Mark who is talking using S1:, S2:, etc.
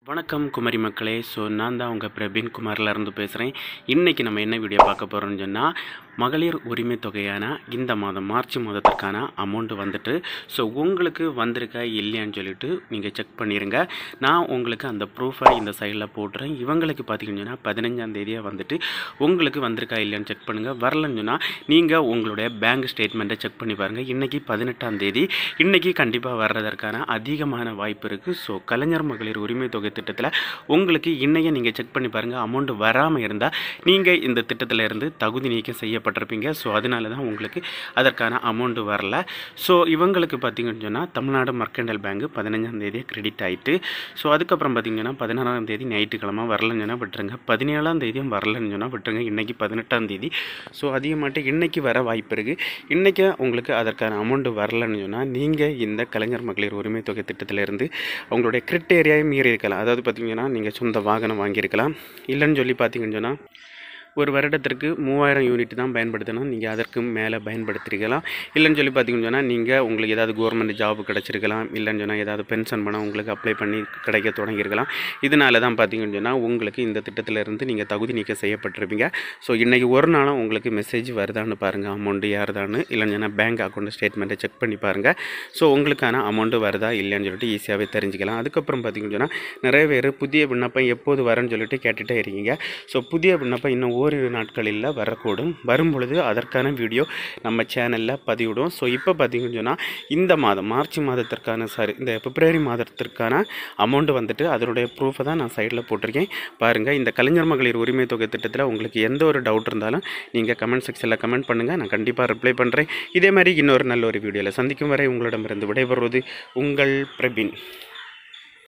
S1: வணக்கம் குமரி மக்களே. நான் தான் உங்கள் பிரபீன் குமார்லேருந்து பேசுகிறேன். இன்றைக்கி நம்ம என்ன வீடியோ பார்க்க போகிறோம்னு சொன்னால், மகளிர் உரிமை தொகையான இந்த மாதம் மார்ச் மாதத்திற்கான அமௌண்ட்டு வந்துட்டு உங்களுக்கு வந்திருக்கா இல்லையான்னு சொல்லிட்டு நீங்கள் செக் பண்ணிடுங்க. நான் உங்களுக்கு அந்த ப்ரூஃபை இந்த சைடில் போட்டுறேன். இவங்களுக்கு பார்த்தீங்கன்னு சொன்னால் 15ஆம் தேதியாக வந்துட்டு உங்களுக்கு வந்திருக்கா இல்லையான்னு செக் பண்ணுங்கள். வரலன்னு சொன்னால் நீங்கள் உங்களுடைய பேங்க் ஸ்டேட்மெண்ட்டை செக் பண்ணி பாருங்கள். இன்றைக்கி 18ஆம் தேதி, இன்றைக்கி கண்டிப்பாக வர்றதற்கான அதிகமான வாய்ப்பு இருக்குது. கலைஞர் மகளிர் உரிமை தொகை திட்டத்தில் உங்களுக்கு இன்னையே நீங்கள் செக் பண்ணி பாருங்கள். அமௌண்ட் வராமல் இருந்தால் நீங்கள் இந்த திட்டத்தில் இருந்து தகுதி நீக்கம் செய்யப்பட்டிருப்பீங்க. அதனால தான் உங்களுக்கு அதற்கான அமௌண்ட் வரல. இவங்களுக்கு பார்த்தீங்கன்னு சொன்னால் தமிழ்நாடு மர்கண்டைல் பேங்க் 15ஆம் தேதி கிரெடிட் ஆகிட்டு, அதுக்கப்புறம் பார்த்தீங்கன்னா 16ஆம் தேதி ஞாயிற்றுக்கிழமை வரலன்னு சொன்னால் விட்டுருங்க. 17ஆம் தேதியும் வரலன்னு சொன்னால் விட்டுருங்க. இன்றைக்கி 18ஆம் தேதி. அதிகமாட்டு இன்றைக்கி வர வாய்ப்பு இருக்குது. இன்றைக்கி உங்களுக்கு அதற்கான அமௌண்ட் வரலன்னு சொன்னால் நீங்கள் இந்த கலைஞர் மகளிர் உரிமை தொகை திட்டத்திலிருந்து அவங்களுடைய கிரிட்டேரியாவை மீறி இருக்கலாம். அதாவது பார்த்திங்கன்னா நீங்கள் சொந்த வாகனம் வாங்கியிருக்கலாம். இல்லைன்னு சொல்லி பார்த்தீங்கன்னு சொன்னால் ஒரு வருடத்திற்கு 3000 யூனிட் தான் பயன்படுத்தணும். நீங்கள் அதற்கு மேலே பயன்படுத்திருக்கலாம். இல்லைன்னு சொல்லி பார்த்தீங்கன்னு சொன்னால் நீங்கள் உங்களுக்கு ஏதாவது கவர்மெண்ட் ஜாப் கிடச்சிருக்கலாம். இல்லைன்னு சொன்னால் ஏதாவது பென்ஷன் பணம் உங்களுக்கு அப்ளை பண்ணி கிடைக்க தொடங்கியிருக்கலாம். இதனால தான் பார்த்தீங்கன்னு சொன்னால் உங்களுக்கு இந்த திட்டத்திலிருந்து நீங்கள் தகுதி நீக்கம் செய்யப்பட்டிருப்பீங்க. இன்றைக்கி ஒரு நாளும் உங்களுக்கு மெசேஜ் வருதான்னு பாருங்கள், அமௌண்ட்டு யாருதான்னு. இல்லைன்னு சொன்னால் பேங்க் அக்கௌண்ட் ஸ்டேட்மெண்ட்டை செக் பண்ணி பாருங்கள். உங்களுக்கான அமௌண்ட்டு வருதா இல்லைன்னு சொல்லிட்டு ஈஸியாகவே தெரிஞ்சுக்கலாம். அதுக்கப்புறம் பார்த்தீங்கன்னு சொன்னால் நிறைய பேர் புதிய விண்ணப்பம் எப்போது வரேன்னு சொல்லிட்டு கேட்டுகிட்டே இருக்கீங்க. புதிய விண்ணப்பம் இன்னும் ஓரிரு நாட்களில் வரக்கூடும். வரும் பொழுது அதற்கான வீடியோ நம்ம சேனலில் பதிவிடும். இப்போ பார்த்தீங்கன்னு சொன்னால் இந்த மாதம் மார்ச் மாதத்திற்கான இந்த பிப்ரவரி மாதத்திற்கான அமௌண்ட்டு வந்துட்டு அதனுடைய ப்ரூஃபை தான் நான் சைடில் போட்டிருக்கேன். பாருங்கள், இந்த கலைஞர் மகளிர் உரிமை தொகை திட்டத்தில் உங்களுக்கு எந்த ஒரு டவுட் இருந்தாலும் நீங்கள் கமெண்ட் செக்ஷனில் கமெண்ட் பண்ணுங்கள். நான் கண்டிப்பாக ரிப்ளை பண்ணுறேன். இதே மாதிரி இன்னொரு நல்ல ஒரு வீடியோவில் சந்திக்கும் வரை உங்களிடமிருந்து விடைபெறுவது உங்கள் பிரபீன்.